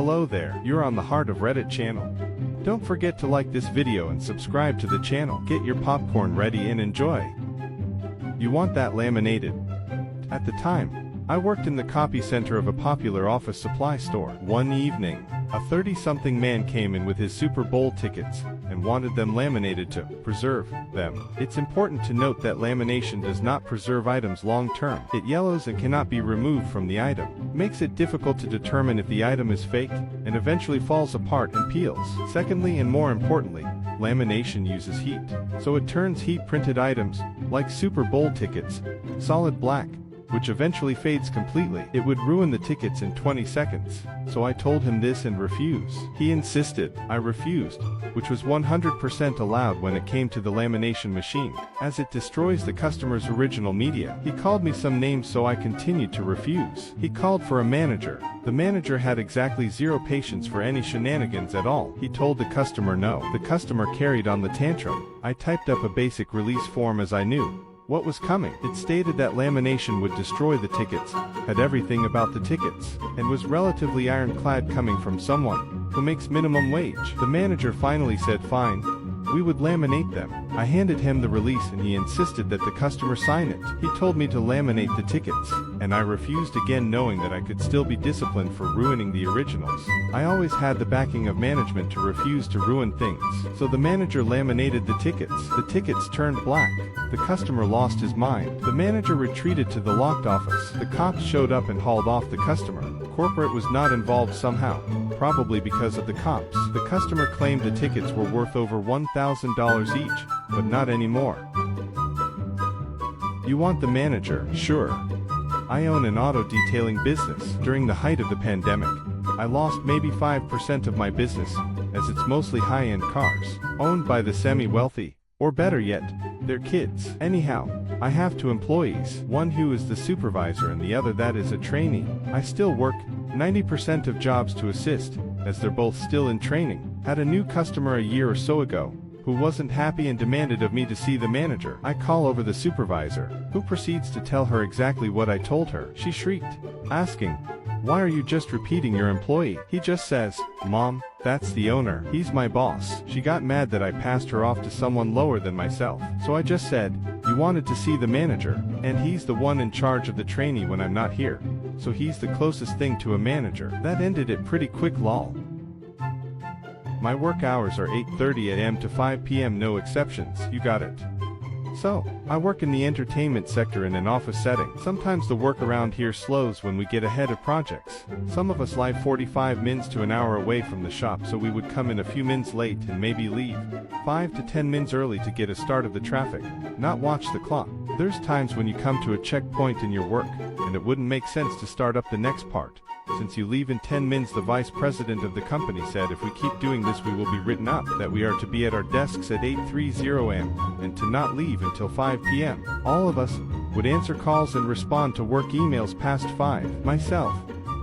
Hello there, you're on the Heart of Reddit channel. Don't forget to like this video and subscribe to the channel. Get your popcorn ready and enjoy. You want that laminated? At the time, I worked in the copy center of a popular office supply store. One evening, a 30-something man came in with his Super Bowl tickets and wanted them laminated to preserve them. It's important to note that lamination does not preserve items long term. It yellows and cannot be removed from the item. Makes it difficult to determine if the item is fake and eventually falls apart and peels. Secondly, and more importantly, lamination uses heat. So it turns heat-printed items, like Super Bowl tickets, solid black, which eventually fades completely. It would ruin the tickets in 20 seconds. So I told him this and refused. He insisted. I refused, which was 100% allowed when it came to the lamination machine, as it destroys the customer's original media. He called me some names, so I continued to refuse. He called for a manager. The manager had exactly zero patience for any shenanigans at all. He told the customer no. The customer carried on the tantrum. I typed up a basic release form as I knew what was coming. It stated that lamination would destroy the tickets, had everything about the tickets, and was relatively ironclad coming from someone who makes minimum wage. The manager finally said fine, we would laminate them. I handed him the release and he insisted that the customer sign it. He told me to laminate the tickets, and I refused again, knowing that I could still be disciplined for ruining the originals. I always had the backing of management to refuse to ruin things. So the manager laminated the tickets. The tickets turned black. The customer lost his mind. The manager retreated to the locked office. The cops showed up and hauled off the customer. Corporate was not involved somehow, probably because of the cops. The customer claimed the tickets were worth over $1,000 each, but not anymore. You want the manager? Sure. I own an auto detailing business. During the height of the pandemic, I lost maybe 5% of my business, as it's mostly high-end cars, owned by the semi-wealthy, or better yet, their kids. Anyhow, I have two employees, one who is the supervisor and the other that is a trainee. I still work 90% of jobs to assist, as they're both still in training. Had a new customer a year or so ago, who wasn't happy and demanded of me to see the manager. I call over the supervisor, who proceeds to tell her exactly what I told her. She shrieked, asking, "Why are you just repeating your employee?" He just says, "Mom, that's the owner. He's my boss." She got mad that I passed her off to someone lower than myself. So I just said, "You wanted to see the manager, and he's the one in charge of the trainee when I'm not here. So he's the closest thing to a manager." That ended it pretty quick, lol. My work hours are 8:30 a.m. to 5 p.m. no exceptions, you got it. So, I work in the entertainment sector in an office setting. Sometimes the work around here slows when we get ahead of projects. Some of us live 45 minutes to an hour away from the shop, so we would come in a few minutes late and maybe leave 5 to 10 minutes early to get a start of the traffic, not watch the clock. There's times when you come to a checkpoint in your work, and it wouldn't make sense to start up the next part. Since you leave in 10 minutes, the vice president of the company said if we keep doing this we will be written up, that we are to be at our desks at 8:30 am, and to not leave until 5 p.m. All of us would answer calls and respond to work emails past 5. Myself,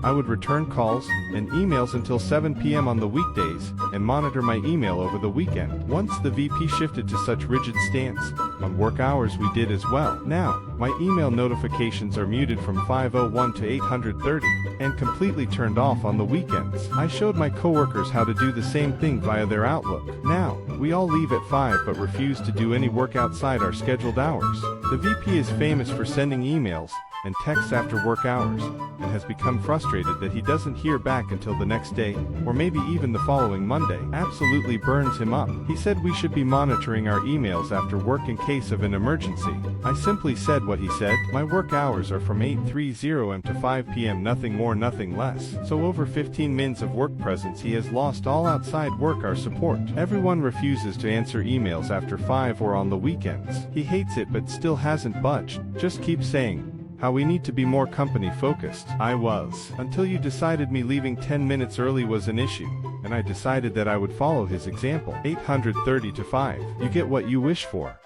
I would return calls and emails until 7 p.m. on the weekdays, and monitor my email over the weekend. Once the VP shifted to such rigid stance on work hours, we did as well. Now, my email notifications are muted from 5:01 to 8:30, and completely turned off on the weekends. I showed my coworkers how to do the same thing via their Outlook. Now, we all leave at 5 but refuse to do any work outside our scheduled hours. The VP is famous for sending emails and texts after work hours, and has become frustrated that he doesn't hear back until the next day, or maybe even the following Monday. Absolutely burns him up. He said we should be monitoring our emails after work in case of an emergency. I simply said what he said. My work hours are from 8:30 am to 5 p.m, nothing more, nothing less. So over 15 minutes of work presence, he has lost all outside work our support. Everyone refuses to answer emails after 5 or on the weekends. He hates it but still hasn't budged. Just keeps saying how we need to be more company focused. I was, until you decided me leaving 10 minutes early was an issue, and I decided that I would follow his example. 8:30 to 5. You get what you wish for.